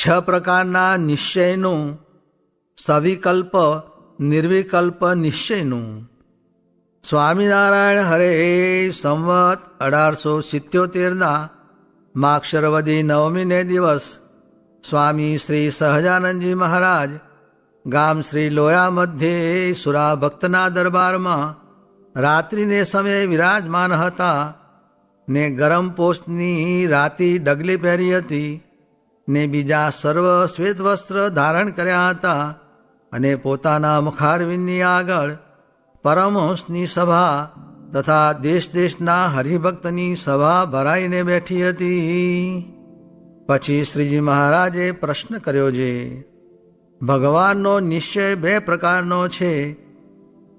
પ્રકારના નિશ્ચયનું, સવિકલ્પ નિર્વિકલ્પ નિશ્ચયનું. સ્વામિનારાયણ હરે સંવત 1877 માક્ષરવદી નવમીને દિવસ સ્વામી શ્રી સહજાનંદજી મહારાજ ગામ શ્રી લોયા મધ્યે સુરા ભક્તના દરબારમાં રાત્રિને સમયે વિરાજમાન હતા ને ગરમ પોષની રાતી ડગલી પહેરી હતી ને બીજા સર્વ શ્વેત વસ્ત્ર ધારણ કર્યા હતા અને પોતાના મુખારવિંદની આગળ પરમહંસની સભા તથા દેશ દેશના હરિભક્તની સભા ભરાઈને બેઠી હતી. પછી શ્રીજી મહારાજે પ્રશ્ન કર્યો છે, ભગવાનનો નિશ્ચય 2 પ્રકારનો છે,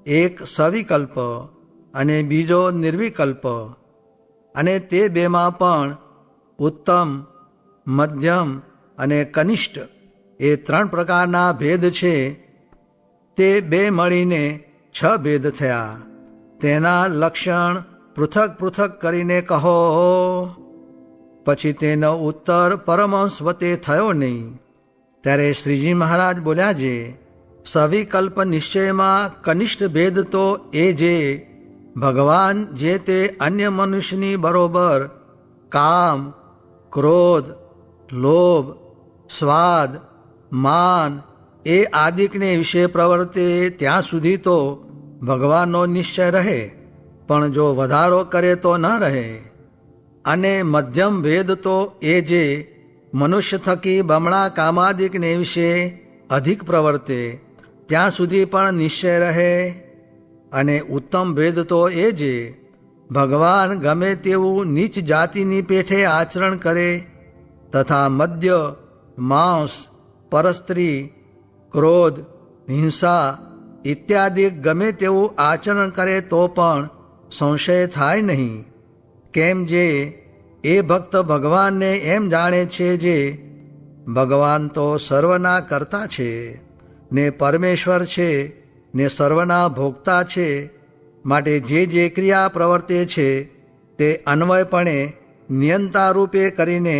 એક સવિકલ્પ અને બીજો નિર્વિકલ્પ, અને તે 2માં પણ ઉત્તમ, મધ્યમ અને કનિષ્ઠ એ 3 પ્રકારના ભેદ છે. તે 2 મળીને 6 ભેદ થયા. તેના લક્ષણ પૃથક પૃથક કરીને કહો. પછી તેનો ઉત્તર પરમહંસ વતે થયો નહીં. ત્યારે શ્રીજી મહારાજ બોલ્યા છે, સવિકલ્પ નિશ્ચયમાં કનિષ્ઠ ભેદ તો એ જે ભગવાન જે તે અન્ય મનુષ્યની બરોબર કામ, ક્રોધ, લોભ, સ્વાદ, માન એ આદિકને વિશે પ્રવર્તે ત્યાં સુધી તો ભગવાનનો નિશ્ચય રહે, પણ જો વધારો કરે તો ન રહે. અને મધ્યમ ભેદ તો એ જે મનુષ્ય થકી બમણા કામાદિકને વિશે અધિક પ્રવર્તે ત્યાં સુધી પણ નિશ્ચય રહે. અને ઉત્તમ ભેદ તો એ જે ભગવાન ગમે તેવું નીચ જાતિની પેઠે આચરણ કરે તથા મદ્ય, માંસ, પરસ્ત્રી, ક્રોધ, હિંસા ઇત્યાદિ ગમે તેવું આચરણ કરે તો પણ સંશય થાય નહીં. કેમ જે એ ભક્ત ભગવાનને એમ જાણે છે જે ભગવાન તો સર્વના કર્તા છે ને પરમેશ્વર છે ને સર્વના ભોગતા છે, માટે જે ક્રિયા પ્રવર્તે છે તે અન્વયપણે નિયંતા રૂપે કરીને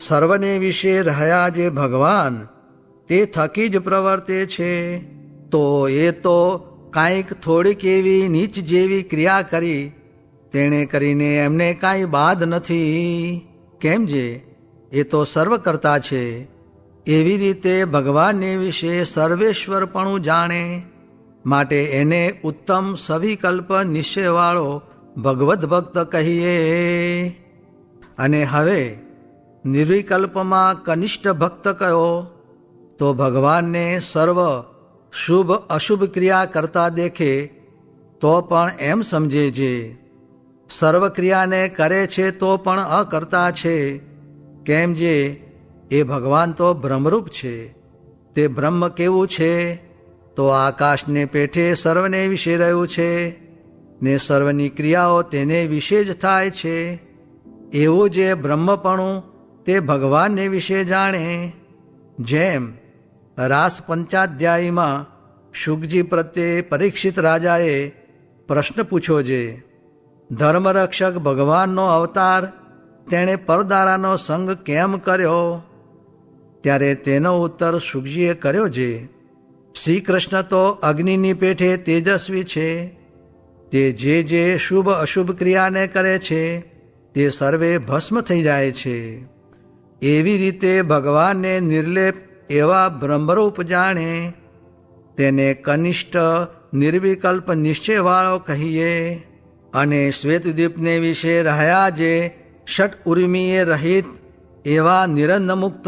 સર્વને વિશે રહ્યા જે ભગવાન તે થકી જ પ્રવર્તે છે. તો એ તો કાંઈક થોડીક એવી નીચ જેવી ક્રિયા કરી તેણે કરીને એમને કાંઈ બાદ નથી. કેમ જે એ તો સર્વ કરતા છે. એવી રીતે ભગવાનને વિશે સર્વેશ્વરપણું જાણે, માટે એને ઉત્તમ સવિકલ્પ નિશ્ચયવાળો ભગવદ્ ભક્ત કહીએ. અને હવે નિર્વિકલ્પમાં કનિષ્ઠ ભક્ત કયો તો ભગવાનને સર્વ શુભ અશુભ ક્રિયા કરતા દેખે તો પણ એમ સમજે છે સર્વ ક્રિયાને કરે છે તો પણ અકર્તા છે. કેમ જે એ ભગવાન તો બ્રહ્મરૂપ છે. તે બ્રહ્મ કેવું છે તો આકાશને પેઠે સર્વને વિશે રહ્યું છે ને સર્વની ક્રિયાઓ તેને વિશે જ થાય છે. એવું જે બ્રહ્મપણું તે ભગવાનને વિશે જાણે. જેમ રાસ પંચાધ્યાયીમાં શુકજી પ્રત્યે પરીક્ષિત રાજાએ પ્રશ્ન પૂછ્યો છે, ધર્મરક્ષક ભગવાનનો અવતાર તેણે પરદારાનો સંગ કેમ કર્યો? ત્યારે તેનો ઉત્તર શુકજીએ કર્યો છે, શ્રી કૃષ્ણ તો અગ્નિની પેઠે તેજસ્વી છે. તે જે શુભ અશુભ ક્રિયાને કરે છે તે સર્વે ભસ્મ થઈ જાય છે. એવી રીતે ભગવાનને નિર્લેપ એવા બ્રહ્મરૂપ જાણે. તેને કનિષ્ઠ નિર્વિકલ્પ નિશ્ચયવાળો કહીએ. અને શ્વેતદ્વીપને વિશે રહ્યા જે ષટ ઉર્મિએ રહિત એવા નિરંજન મુક્ત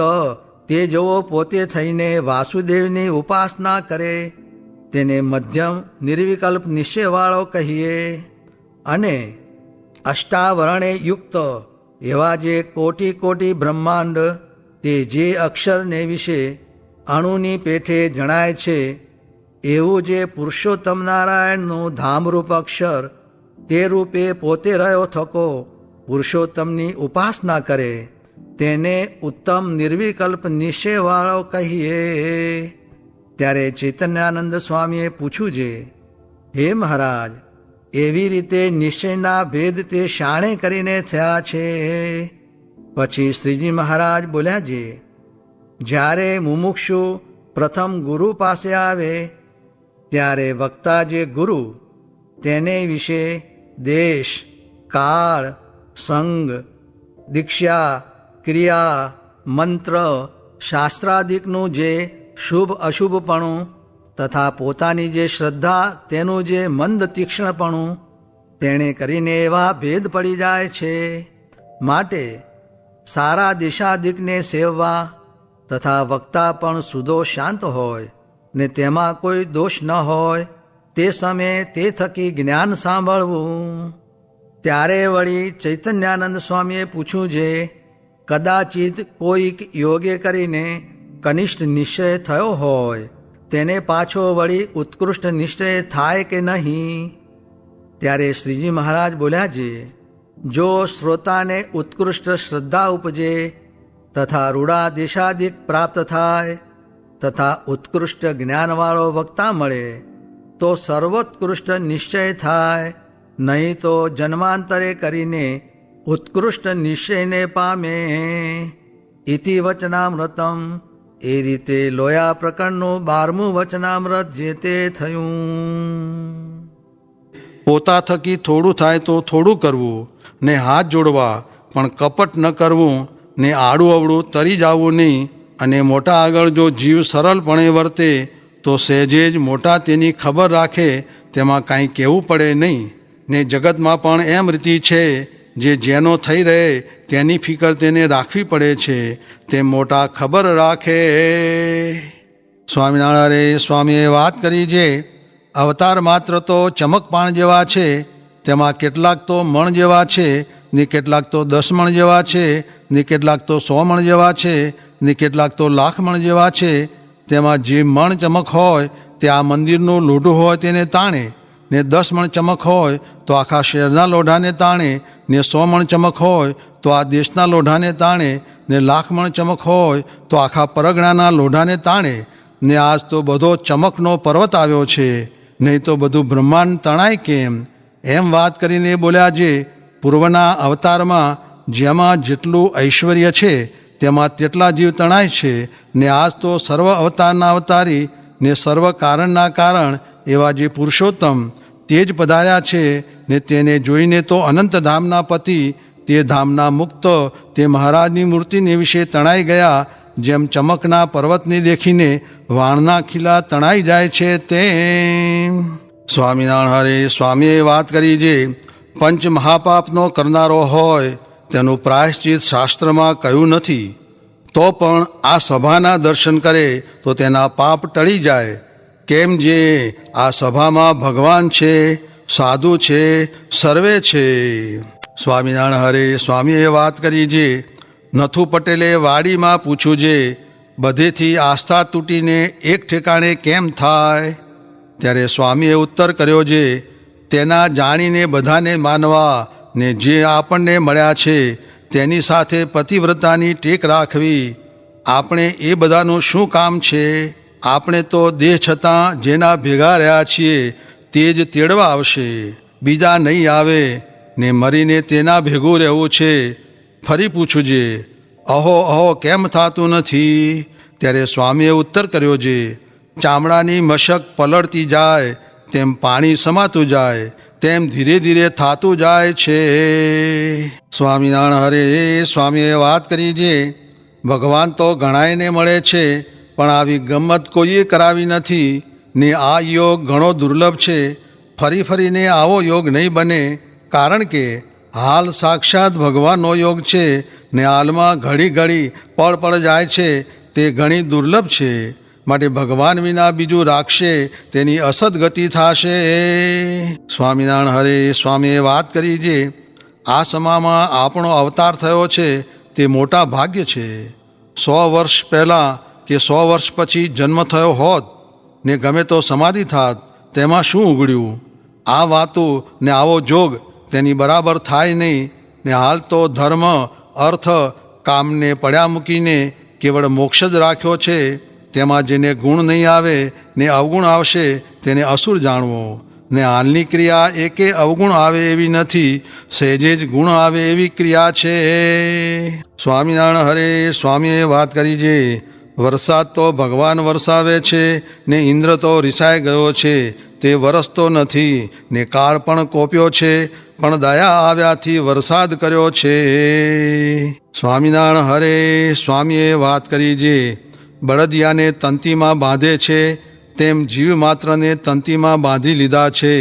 તે જેવો પોતે થઈને વાસુદેવની ઉપાસના કરે તેને મધ્યમ નિર્વિકલ્પ નિશ્ચયવાળો કહીએ. અને અષ્ટાવરણે યુક્ત એવા જે કોટી કોટી બ્રહ્માંડ તે જે અક્ષરને વિશે અણુની પેઠે જણાય છે એવું જે પુરુષોત્તમ નારાયણનું ધામરૂપ અક્ષર તે રૂપે પોતે રહ્યો થકો પુરુષોત્તમની ઉપાસના કરે તેને ઉત્તમ નિર્વિકલ્પ નિશ્ચયવાળો કહીએ. ત્યારે ચૈતન્યાનંદ સ્વામીએ પૂછ્યું છે, હે મહારાજ, એવી રીતે નિશ્ચયના ભેદ તે શાણે કરીને થયા છે? પછી શ્રીજી મહારાજ બોલ્યા છે, જ્યારે મુમુક્ષુ પ્રથમ ગુરુ પાસે આવે ત્યારે વક્તા જે ગુરુ તેને વિશે દેશ, કાળ, સંગ, દીક્ષા, ક્રિયા, મંત્ર, શાસ્ત્રાદિકનું જે શુભ અશુભપણું તથા પોતાની જે શ્રદ્ધા તેનું જે મંદ તીક્ષ્ણપણું તેણે કરીને એવા ભેદ પડી જાય છે. માટે સારા દિશાદિકને સેવવા તથા વક્તા પણ સુદો શાંત હોય ને તેમાં કોઈ દોષ ન હોય તે સમયે તે થકી જ્ઞાન સાંભળવું. ત્યારે વળી ચૈતન્યાનંદ સ્વામીએ પૂછ્યું છે, કદાચિત કોઈક યોગે કરીને કનિષ્ઠ નિશ્ચય થયો હોય તેને પાછો વળી ઉત્કૃષ્ટ નિશ્ચય થાય કે નહીં? ત્યારે શ્રીજી મહારાજ બોલ્યા છે, જો શ્રોતાને ઉત્કૃષ્ટ શ્રદ્ધા ઉપજે તથા રૂડા દિશાદિક પ્રાપ્ત થાય તથા ઉત્કૃષ્ટ જ્ઞાનવાળો વક્તા મળે તો સર્વોત્કૃષ્ટ નિશ્ચય થાય, નહીં તો જન્માંતરે કરીને ઉત્કૃષ્ટ નિશ્ચયને પામે. ઇતિ વચનામૃતમ. એ રીતે લોયા પ્રકરણનું 12મું વચનામૃત જે તે થયું. પોતા થકી થોડું થાય તો થોડું કરવું ને હાથ જોડવા, પણ કપટ ન કરવું ને આડું અવળું તરી જવું નહીં. અને મોટા આગળ જો જીવ સરળપણે વર્તે તો સહેજે જ મોટા તેની ખબર રાખે તેમાં કાંઈ કહેવું પડે નહીં. ને જગતમાં પણ એમ રીતિ છે જે જેનો થઈ રહે તેની ફિકર તેને રાખવી પડે છે, તે મોટા ખબર રાખે. સ્વામિનારાયણ સ્વામીએ વાત કરી છે, અવતાર માત્ર તો ચમકપાણ જેવા છે, તેમાં કેટલાક તો મણ જેવા છે ને કેટલાક તો 10 મણ જેવા છે ને કેટલાક તો 100 મણ જેવા છે ને કેટલાક તો લાખ મણ જેવા છે. તેમાં જે મણ ચમક હોય તે આ મંદિરનું લોઢું હોય તેને તાણે, ને 10 મણ ચમક હોય તો આખા શહેરના લોઢાને તાણે, ને 100 મણ ચમક હોય તો આ દેશના લોઢાને તાણે, ને લાખ મણ ચમક હોય તો આખા પરગણાના લોઢાને તાણે. ને આજ તો બધો ચમકનો પર્વત આવ્યો છે, નહીં તો બધું બ્રહ્માંડ તણાય કેમ? એમ વાત કરીને બોલ્યા છે, પૂર્વના અવતારમાં જેમાં જેટલું ઐશ્વર્ય છે તેમાં તેટલા જીવ તણાય છે, ને આજ તો સર્વ અવતારના અવતારી ને સર્વ કારણના કારણ એવા જે પુરુષોત્તમ તે જ પધાર્યા છે. ને તેને જોઈને તો અનંત ધામના પતિ તે ધામના મુક્ત તે મહારાજની મૂર્તિને વિશે તણાઈ ગયા, જેમ ચમકના પર્વતને દેખીને વાણના ખીલા તણાઈ જાય છે તેમ. સ્વામિનારાયણ સ્વામીએ વાત કરી છે, પંચ મહાપાપનો કરનારો હોય તેનું પ્રાયશ્ચિત શાસ્ત્રમાં કહ્યું નથી, તો પણ આ સભાના દર્શન કરે તો તેના પાપ ટળી જાય. કેમ જે આ સભામાં ભગવાન છે, સાધુ છે, સર્વે છે. સ્વામિનારાયણ સ્વામીએ વાત કરી છે, નથુ પટેલે વાડીમાં પૂછ્યું છે, બધેથી આસ્થા તૂટીને એક ઠેકાણે કેમ થાય? ત્યારે સ્વામીએ ઉત્તર કર્યો છે, તેના જાણીને બધાને માનવા ને જે આપણને મળ્યા છે તેની સાથે પતિવ્રતાની ટેક રાખવી. આપણે એ બધાનું શું કામ છે? આપણે તો દેહ છતાં જેના ભેગા રહ્યા છીએ તે જ તેડવા આવશે, બીજા નહીં આવે. ને મરીને તેના ભેગું રહેવું છે. ફરી પૂછું છે, અહો અહો કેમ થતું નથી? ત્યારે સ્વામીએ ઉત્તર કર્યો છે, ચામડાની મશક પલળતી જાય તેમ પાણી સમાતું જાય તેમ ધીરે ધીરે થતું જાય છે. સ્વામિનારાયણ સ્વામીએ વાત કરી છે, ભગવાન તો ઘણાયને મળે છે પણ આવી ગમ્મત કોઈએ કરાવી નથી. ને આ યોગ ઘણો દુર્લભ છે. ફરી ફરીને આવો યોગ નહીં બને, કારણ કે હાલ સાક્ષાત ભગવાનનો યોગ છે ને હાલમાં ઘડી ઘડી પળ પળ જાય છે તે ઘણી દુર્લભ છે. માટે ભગવાન વિના બીજું રાખશે તેની અસદ ગતિ થશે. સ્વામિનારાયણ હરે સ્વામીએ વાત કરી છે, આ સમામાં આપણો અવતાર થયો છે તે મોટા ભાગ્ય છે. 100 વર્ષ પહેલાં કે 100 વર્ષ પછી જન્મ થયો હોત ને ગમે તો સમાધિ થાત, તેમાં શું ઉગડ્યું? આ વાતો ને આવો જોગ તેની બરાબર થાય નહીં. ને હાલ તો ધર્મ અર્થ કામને પડ્યા મૂકીને કેવળ મોક્ષ જ રાખ્યો છે. તેમાં જેને ગુણ નહીં આવે ને અવગુણ આવશે તેને અસુર જાણવો. ને હાલની ક્રિયા એકે અવગુણ આવે એવી નથી, સહેજે જ ગુણ આવે એવી ક્રિયા છે. સ્વામિનારાયણ હરે સ્વામીએ વાત કરી છે, વરસાદ તો ભગવાન વરસાવે છે ને ઇન્દ્ર તો રિસાઈ ગયો છે, તે વરસતો નથી ને કાળ પણ કોપ્યો છે, પણ દયા આવ્યાથી વરસાદ કર્યો છે. સ્વામિનારાયણ હરે. સ્વામીએ વાત કરી જે બળદિયાને તંતીમાં બાંધે છે તેમ જીવ માત્રને તંતીમાં બાંધી લીધા છે.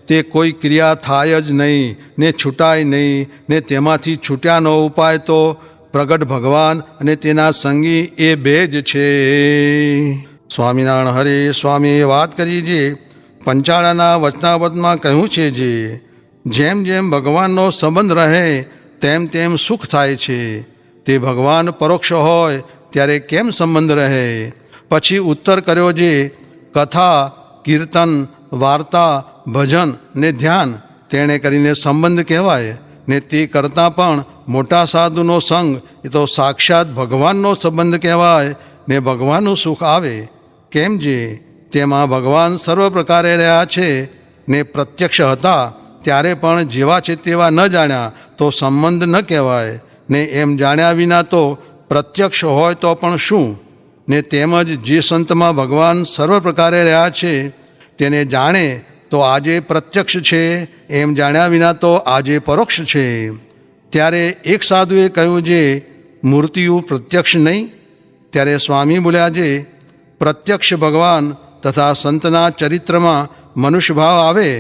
તે કોઈ ક્રિયા થાય જ નહીં ને છૂટાય નહીં ને તેમાંથી છૂટ્યાનો ઉપાય તો પ્રગટ ભગવાન અને તેના સંગી એ બે જ છે. સ્વામિનારાયણ હરે. સ્વામીએ વાત કરી જે પંચાળાના વચનાવતમાં કહ્યું છે જે જેમ જેમ ભગવાનનો સંબંધ રહે તેમ તેમ સુખ થાય છે. તે ભગવાન પરોક્ષ હોય ત્યારે કેમ સંબંધ રહે. પછી ઉત્તર કર્યો જે કથા, કીર્તન, વાર્તા, ભજન ને ધ્યાન તેણે કરીને સંબંધ કહેવાય ને તે કરતાં પણ મોટા સાધુનો સંગ એ તો સાક્ષાત ભગવાનનો સંબંધ કહેવાય ને ભગવાનનું સુખ આવે. કેમ જે તેમાં ભગવાન સર્વ પ્રકારે રહ્યા છે ને પ્રત્યક્ષ હતા ત્યારે પણ જેવા છે તેવા ન જાણ્યા તો સંબંધ ન કહેવાય ને એમ જાણ્યા વિના તો પ્રત્યક્ષ હોય તો પણ શું. ને તેમજ જે સંતમાં ભગવાન સર્વ પ્રકારે રહ્યા છે તેને જાણે તો આજે પ્રત્યક્ષ છે, એમ જાણ્યા વિના તો આજે પરોક્ષ છે. ત્યારે એક સાધુએ કહ્યું જે મૂર્તિઓ પ્રત્યક્ષ નહીં. ત્યારે સ્વામી બોલ્યા જે પ્રત્યક્ષ ભગવાન તથા સંતના ચરિત્રમાં મનુષ્ય ભાવ આવે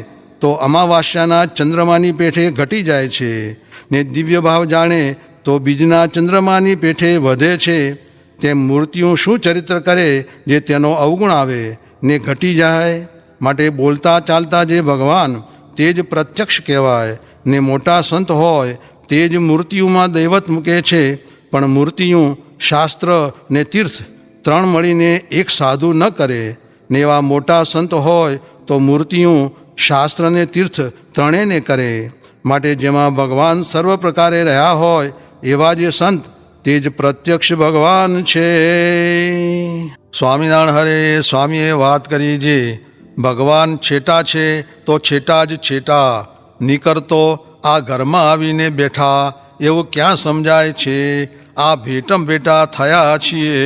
તો અમાવાસ્યાના ચંદ્રમાની પેઠે ઘટી જાય છે ને દિવ્ય ભાવ જાણે તો બીજના ચંદ્રમાની પેઠે વધે છે. તેમ મૂર્તિઓ શું ચરિત્ર કરે જે તેનો અવગુણ આવે ને ઘટી જાય. માટે બોલતા ચાલતા જે ભગવાન તે જ પ્રત્યક્ષ કહેવાય ને મોટા સંત હોય તે જ મૂર્તિઓમાં દૈવત મૂકે છે. પણ મૂર્તિઓ, શાસ્ત્ર ને તીર્થ ત્રણ મળીને એક સાધુ ન કરે ને એવા મોટા સંત હોય તો મૂર્તિઓ, શાસ્ત્ર ને તીર્થ ત્રણેયને કરે. માટે જેમાં ભગવાન સર્વ પ્રકારે રહ્યા હોય એવા જે સંત તે જ પ્રત્યક્ષ ભગવાન છે. સ્વામિનારાયણ હરે. સ્વામીએ વાત કરી જે ભગવાન છેટા છે તો છેટા જ છેટા, નીકળતો આ ઘરમાં આવીને બેઠા એવું ક્યાં સમજાય છે. આ ભેટમ ભેટા થયા છીએ.